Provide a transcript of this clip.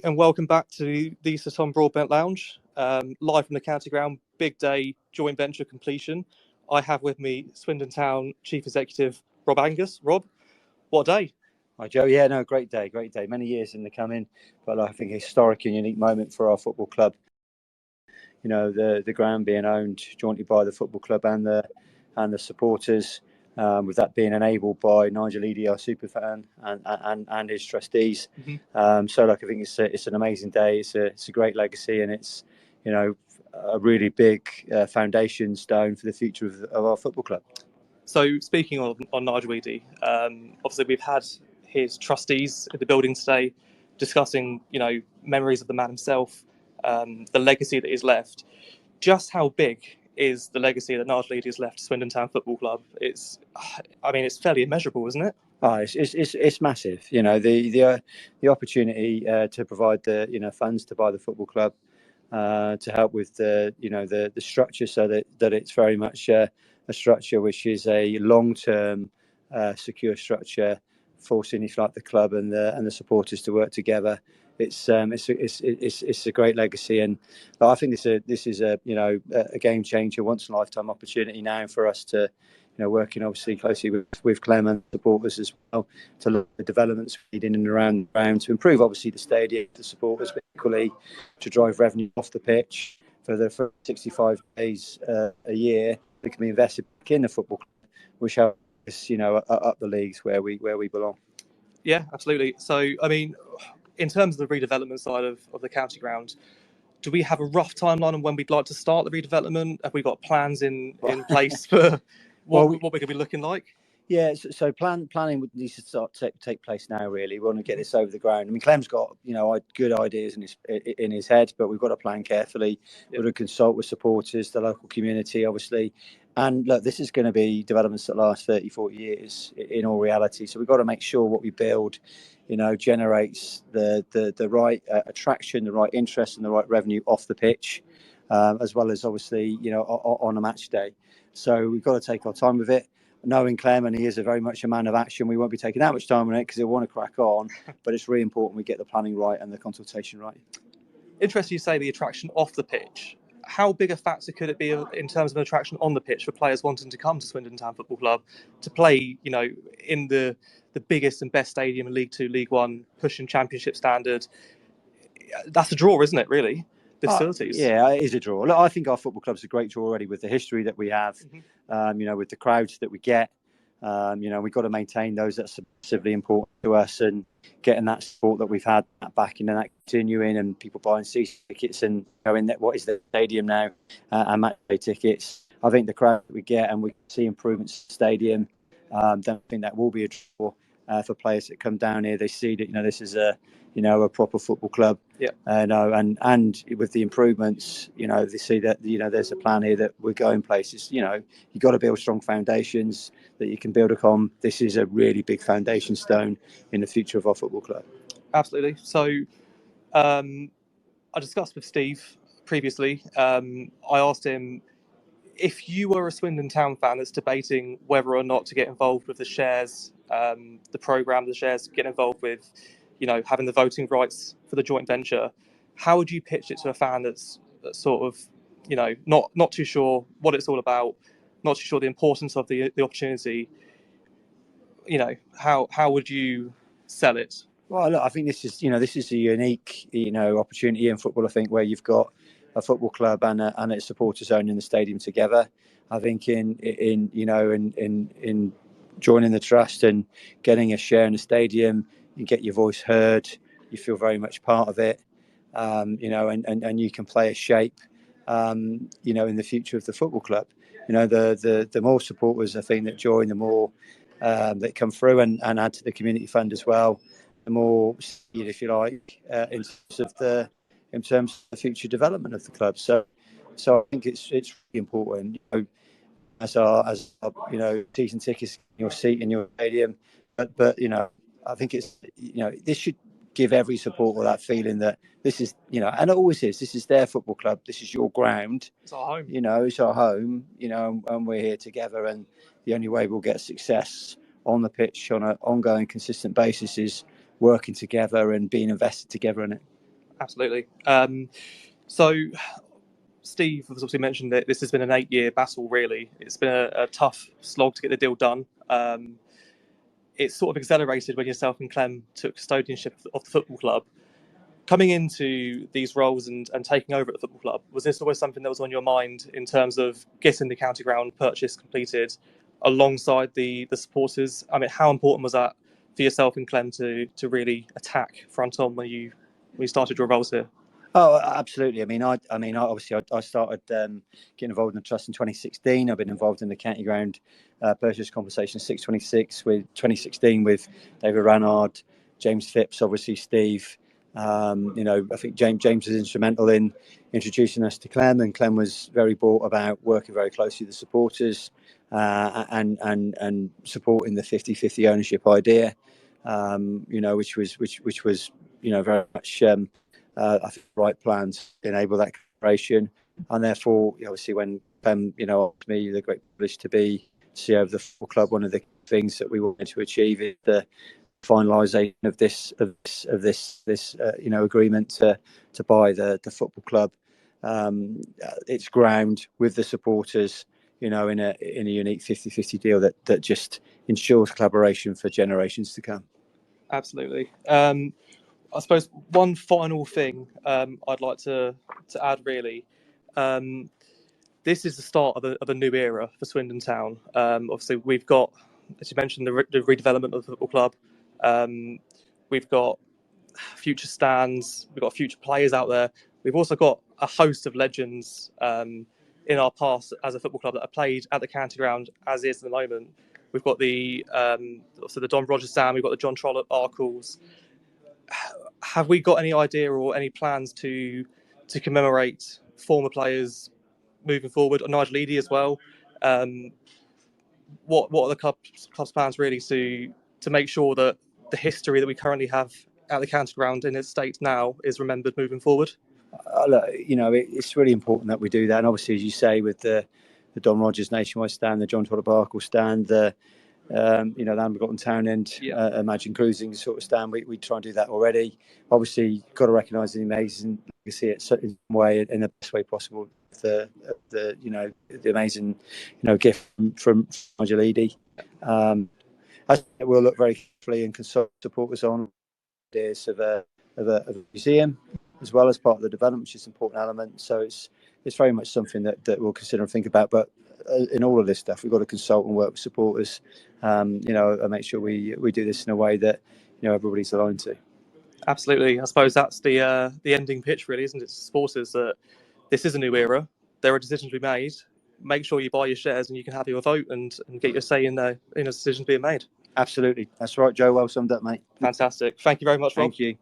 And welcome back to the Sir Tom Broadbent Lounge, live from the county ground. Big day, joint venture completion. I have with me Swindon Town Chief Executive Rob Angus. Rob, what a day! Hi Joe, yeah, no, great day. Many years in the coming, but I think a historic and unique moment for our football club. You know, the ground being owned jointly by the football club and the supporters, with that being enabled by Nigel Eady, our super fan, and his trustees. Mm-hmm. So, I think it's an amazing day. It's a great legacy, and it's, you know, a really big foundation stone for the future of our football club. So, speaking on Nigel Eady, obviously we've had his trustees at the building today discussing, you know, memories of the man himself, the legacy that he's left. Just how big is the legacy that Nigel Eady has left to Swindon Town Football Club? It's fairly immeasurable, isn't it? Oh, it's massive. You know, the opportunity to provide the funds to buy the football club, to help with the structure, so that it's very much a structure which is a long-term secure structure, forcing, if you like, the club and the supporters to work together. It's a great legacy, and I think this is a game changer, once in a lifetime opportunity now for us to, working obviously closely with Clem and supporters as well, to look at the developments in and around the ground, to improve obviously the stadium, the supporters, but equally to drive revenue off the pitch for the first 65 days a year that can be invested back in the football club, which helps us, up the leagues where we belong. Yeah, absolutely. So, I mean, in terms of the redevelopment side of the county ground, do we have a rough timeline on when we'd like to start the redevelopment? Have we got plans in place for what we're going to be looking like? Yeah, so planning would need to start take place now. Really, we want to get this over the ground. I mean, Clem's got good ideas in his head, but we've got to plan carefully. We've got to consult with supporters, the local community, obviously. And look, this is going to be developments that last 30, 40 years in all reality. So we've got to make sure what we build, generates the right attraction, the right interest, and the right revenue off the pitch, as well as obviously on a match day. So we've got to take our time with it. Knowing Clem, and he is very much a man of action, we won't be taking that much time on it because he'll want to crack on. But it's really important we get the planning right and the consultation right. Interesting you say the attraction off the pitch. How big a factor could it be in terms of an attraction on the pitch for players wanting to come to Swindon Town Football Club to play, in the biggest and best stadium in League 2, League 1, pushing Championship standard? That's a draw, isn't it, really? The facilities. Yeah, it is a draw. Look, I think our football club's a great draw already with the history that we have, with the crowds that we get. We've got to maintain those. That's massively important to us, and getting that support that we've had, that backing and that continuing, and people buying season tickets and going that what is the stadium now, and match day tickets. I think the crowd that we get, and we see improvements in the stadium, then I think that will be a draw for players that come down here. They see that this is a proper football club. Yeah. And with the improvements, they see that there's a plan here that we're going places. You've got to build strong foundations that you can build upon. This is a really big foundation stone in the future of our football club. Absolutely. So, I discussed with Steve previously. I asked him, if you were a Swindon Town fan that's debating whether or not to get involved with the shares, the programme, the shares, get involved with, having the voting rights for the joint venture, how would you pitch it to a fan that's sort of, not too sure what it's all about, not too sure the importance of the opportunity? How would you sell it? Well, look, I think this is a unique, opportunity in football. I think where you've got a football club and its supporters owning the stadium together. I think in joining the trust and getting a share in the stadium, you get your voice heard. You feel very much part of it, and you can play a shape, in the future of the football club. The more supporters I think that join, the more that come through and add to the community fund as well. The more, if you like, in terms of the future development of the club. So I think it's really important, as our season tickets, your seat in your stadium. But I think it's this should give every supporter that feeling that this is and it always is. This is their football club. This is your ground. It's our home. It's our home. And we're here together. And the only way we'll get success on the pitch on an ongoing, consistent basis is working together and being invested together in it. Absolutely. So Steve has obviously mentioned that this has been an 8-year battle, really. It's been a tough slog to get the deal done. It's sort of accelerated when yourself and Clem took custodianship of the football club. Coming into these roles and taking over at the football club, was this always something that was on your mind in terms of getting the county ground purchase completed alongside the supporters? I mean, how important was that for yourself and Clem to really attack front on when you started your roles here? Oh, absolutely. I mean, obviously, I started getting involved in the trust in 2016. I've been involved in the county ground purchase conversation 2016 with David Ranard, James Phipps, obviously Steve. I think James was instrumental in introducing us to Clem, and Clem was very brought about working very closely with the supporters and supporting the 50-50 ownership idea. Which was very much I think the right plans to enable that collaboration, and therefore obviously when Clem asked me the great privilege to be CEO of the football club, one of the things that we wanted to achieve is the finalisation of this agreement to buy the football club. Its ground with the supporters, in a unique 50-50 deal that just ensures collaboration for generations to come. Absolutely. I suppose one final thing I'd like to add, really. This is the start of a new era for Swindon Town. Obviously, we've got, as you mentioned, the redevelopment of the football club. We've got future stands. We've got future players out there. We've also got a host of legends in our past as a football club that have played at the county ground as is at the moment. We've got the Don Rogers stand. We've got the John Trollope Arkles. Have we got any idea or any plans to commemorate former players moving forward? Or Nigel Eady as well. What are the club's plans really to make sure that the history that we currently have at the county ground in its state now is remembered moving forward? It's really important that we do that. And obviously, as you say, with the Don Rogers nationwide stand, the John Trollope Arkles stand, the Lamberton Townend, Imagine Cruising sort of stand. We try and do that already. Obviously, got to recognise the amazing legacy in some way, in the best way possible. The amazing gift from Nigel Eady. I think we'll look very carefully and consult supporters on ideas of a museum as well as part of the development, which is an important element. So it's very much something that we'll consider and think about. But in all of this stuff, we've got to consult and work with supporters, and make sure we do this in a way that everybody's aligned to. Absolutely. I suppose that's the ending pitch, really, isn't it? Supporters that this is a new era. There are decisions to be made. Make sure you buy your shares and you can have your vote and get your say in a decision being made. Absolutely. That's right, Joe. Well summed up, mate. Fantastic. Thank you very much, Rob. Thank you.